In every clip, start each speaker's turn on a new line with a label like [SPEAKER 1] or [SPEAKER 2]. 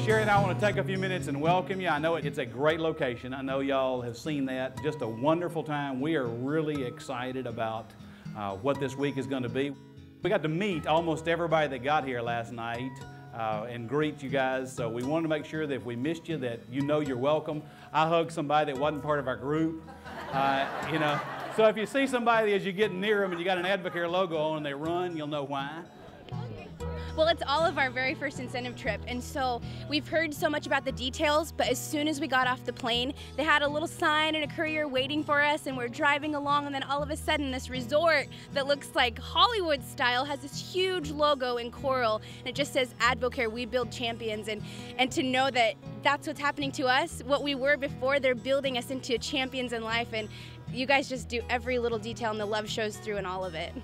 [SPEAKER 1] Sherry and I want to take a few minutes and welcome you. I know it's a great location. I know y'all have seen that. Just a wonderful time. We are really excited about what this week is going to be. We got to meet almost everybody that got here last night and greet you guys. So we wanted to make sure that if we missed you, that you know you're welcome. I hugged somebody that wasn't part of our group. You know, so if you see somebody as you get near them and you got an Advocare logo on and they run, you'll know why.
[SPEAKER 2] Well, it's all of our very first incentive trip, and so we've heard so much about the details, but as soon as we got off the plane, they had a little sign and a courier waiting for us, and we're driving along, and then all of a sudden this resort that looks like Hollywood style has this huge logo in coral, and it just says Advocare, we build champions, and to know that that's what's happening to us, what we were before, they're building us into champions in life, and you guys just do every little detail, and the love shows through in all of it.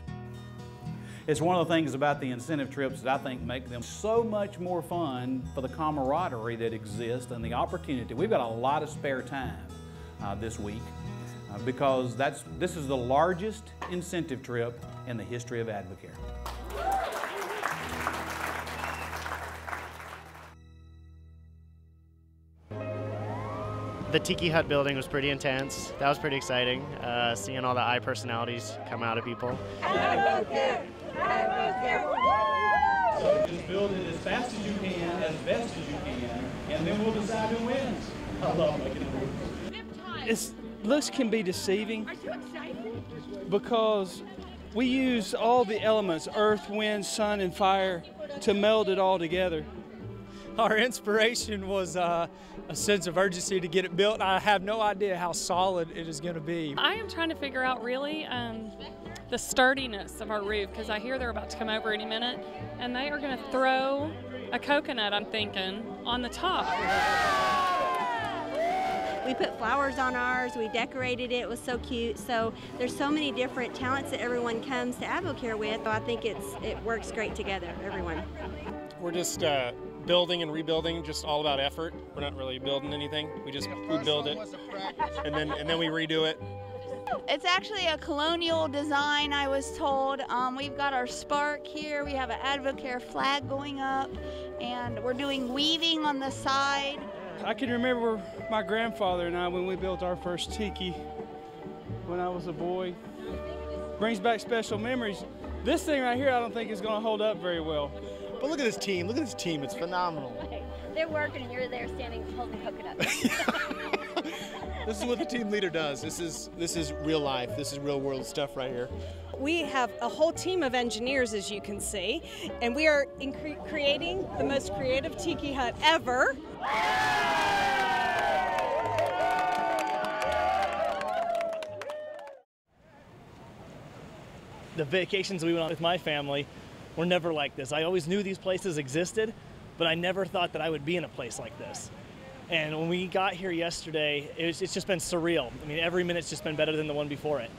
[SPEAKER 1] It's one of the things about the incentive trips that I think make them so much more fun for the camaraderie that exists and the opportunity. We've got a lot of spare time this week because this is the largest incentive trip in the history of Advocare.
[SPEAKER 3] The Tiki Hut building was pretty intense. That was pretty exciting, seeing all the eye personalities come out of people.
[SPEAKER 4] Advocare! Advocare!
[SPEAKER 1] Just build it as fast as you can, as best as you can, and then we'll decide who wins. I love making it.
[SPEAKER 5] Looks can be deceiving.
[SPEAKER 2] Are you excited?
[SPEAKER 5] Because we use all the elements, earth, wind, sun, and fire, to meld it all together.
[SPEAKER 6] Our inspiration was a sense of urgency to get it built. I have no idea how solid it is going to be.
[SPEAKER 7] I am trying to figure out really the sturdiness of our roof, because I hear they're about to come over any minute, and they are going to throw a coconut, I'm thinking, on the top.
[SPEAKER 8] We put flowers on ours, we decorated it, it was so cute. So there's so many different talents that everyone comes to Advocare with. So I think it works great together, everyone.
[SPEAKER 3] We're just building and rebuilding, just all about effort. We're not really building anything. We build it, and then we redo it.
[SPEAKER 4] It's actually a colonial design, I was told. We've got our spark here, we have an Advocare flag going up, and we're doing weaving on the side.
[SPEAKER 5] I can remember my grandfather and I when we built our first tiki when I was a boy. Brings back special memories. This thing right here I don't think is going to hold up very well.
[SPEAKER 3] But look at this team, it's phenomenal.
[SPEAKER 2] They're working and you're there standing holding coconuts.
[SPEAKER 3] This is what the team leader does. This is real life. This is real world stuff right here.
[SPEAKER 9] We have a whole team of engineers, as you can see, and we are creating the most creative tiki hut ever.
[SPEAKER 10] The vacations we went on with my family were never like this. I always knew these places existed, but I never thought that I would be in a place like this. And when we got here yesterday, it's just been surreal. I mean, every minute's just been better than the one before it.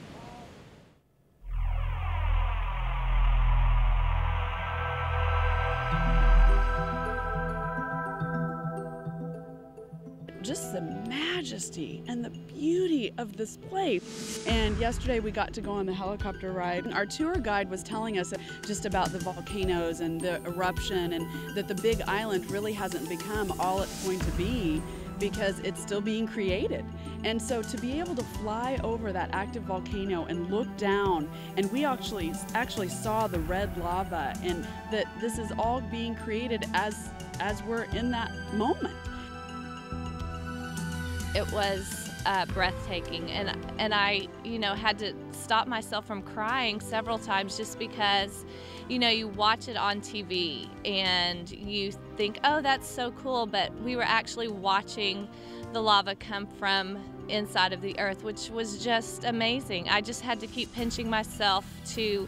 [SPEAKER 11] Just the majesty and the beauty of this place. And yesterday we got to go on the helicopter ride. Our tour guide was telling us just about the volcanoes and the eruption, and that the Big Island really hasn't become all it's going to be because it's still being created. And so to be able to fly over that active volcano and look down, and we actually saw the red lava, and that this is all being created as we're in that moment.
[SPEAKER 7] It was breathtaking, and I, had to stop myself from crying several times just because, you watch it on TV and you think, oh, that's so cool, but we were actually watching the lava come from inside of the earth, which was just amazing. I just had to keep pinching myself to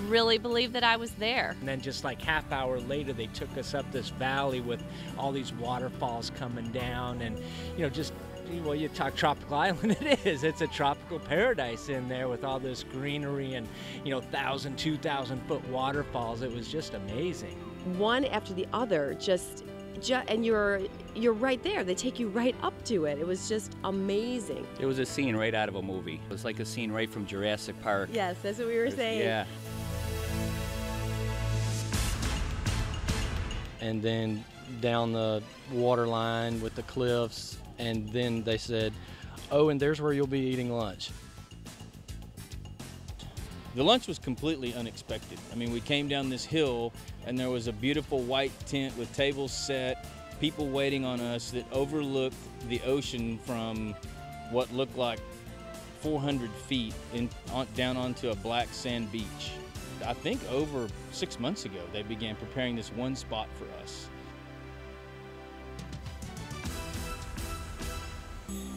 [SPEAKER 7] really believe that I was there.
[SPEAKER 6] And then just like half hour later, they took us up this valley with all these waterfalls coming down, and well, you talk tropical island, it is. It's a tropical paradise in there with all this greenery and 1,000, 2,000 foot waterfalls. It was just amazing.
[SPEAKER 12] One after the other, and you're right there. They take you right up to it. It was just amazing.
[SPEAKER 13] It was a scene right out of a movie. It was like a scene right from Jurassic Park.
[SPEAKER 12] Yes, that's what we were saying.
[SPEAKER 13] Yeah.
[SPEAKER 14] And then down the water line with the cliffs, and then they said, oh, and there's where you'll be eating lunch.
[SPEAKER 15] The lunch was completely unexpected. I mean, we came down this hill and there was a beautiful white tent with tables set, people waiting on us that overlooked the ocean from what looked like 400 feet down onto a black sand beach. I think over 6 months ago, they began preparing this one spot for us.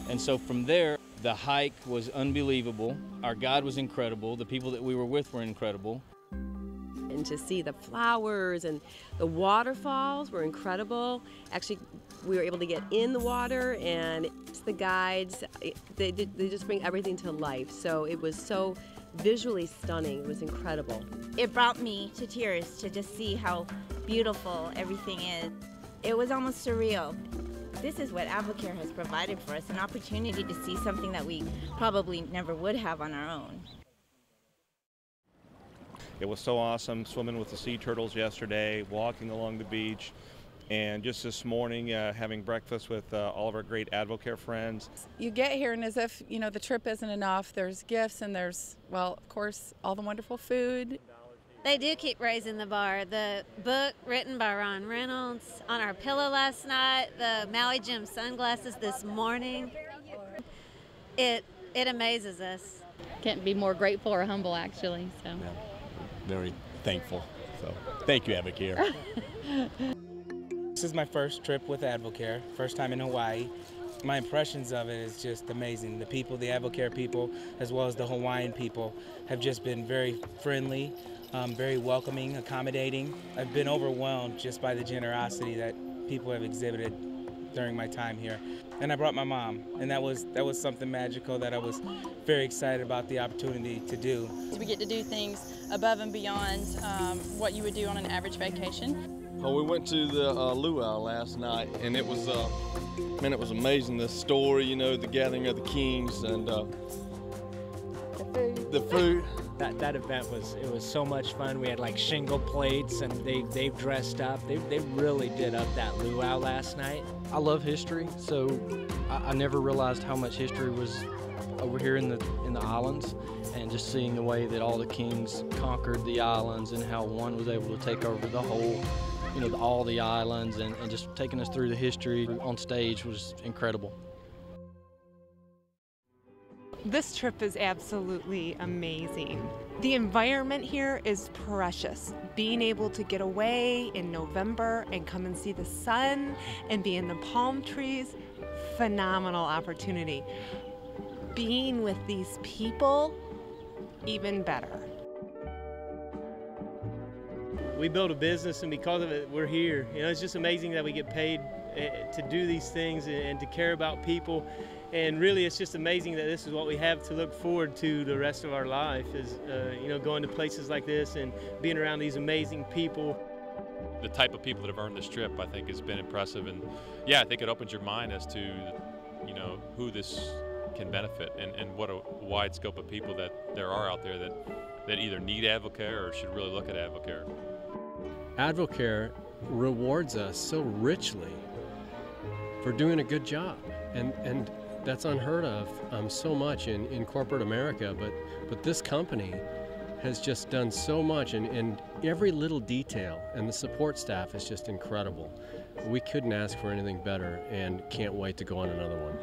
[SPEAKER 15] And so from there, the hike was unbelievable. Our guide was incredible. The people that we were with were incredible.
[SPEAKER 12] And to see the flowers and the waterfalls were incredible. Actually, we were able to get in the water, and the guides, they just bring everything to life. So it was so visually stunning. It was incredible.
[SPEAKER 16] It brought me to tears to just see how beautiful everything is. It was almost surreal. This is what Advocare has provided for us, an opportunity to see something that we probably never would have on our own.
[SPEAKER 17] It was so awesome swimming with the sea turtles yesterday, walking along the beach, and just this morning having breakfast with all of our great Advocare friends.
[SPEAKER 18] You get here and as if, you know, the trip isn't enough, there's gifts and there's, well, of course, all the wonderful food.
[SPEAKER 19] They do keep raising the bar. The book written by Ron Reynolds on our pillow last night, the Maui Jim sunglasses this morning. It amazes us.
[SPEAKER 20] Can't be more grateful or humble, actually. So.
[SPEAKER 21] Yeah, very thankful. So thank you, Advocare.
[SPEAKER 22] This is my first trip with Advocare, first time in Hawaii. My impressions of it is just amazing. The people, the Advocare people, as well as the Hawaiian people, have just been very friendly, very welcoming, accommodating. I've been overwhelmed just by the generosity that people have exhibited during my time here. And I brought my mom, and that was something magical that I was very excited about the opportunity to do.
[SPEAKER 23] We get to do things above and beyond what you would do on an average vacation.
[SPEAKER 24] Oh, we went to the luau last night, and it was, man, it was amazing. The story, you know, the gathering of the kings, and the food.
[SPEAKER 6] That event was so much fun. We had like shingle plates, and they dressed up. They really did up that luau last night.
[SPEAKER 14] I love history, so I never realized how much history was over here in the islands, and just seeing the way that all the kings conquered the islands and how one was able to take over the whole, you know, all the islands, and just taking us through the history on stage was incredible.
[SPEAKER 25] This trip is absolutely amazing. The environment here is precious. Being able to get away in November and come and see the sun and be in the palm trees, phenomenal opportunity. Being with these people, even better.
[SPEAKER 3] We built a business, and because of it, we're here. You know, it's just amazing that we get paid to do these things and to care about people. And really, it's just amazing that this is what we have to look forward to the rest of our life, is you know, going to places like this and being around these amazing people.
[SPEAKER 26] The type of people that have earned this trip, I think, has been impressive. And yeah, I think it opens your mind as to, you know, who this can benefit, and what a wide scope of people that there are out there that either need Advocare or should really look at Advocare.
[SPEAKER 27] Advocare rewards us so richly for doing a good job, and that's unheard of so much in corporate America, but this company has just done so much, and every little detail, and the support staff is just incredible. We couldn't ask for anything better, and can't wait to go on another one.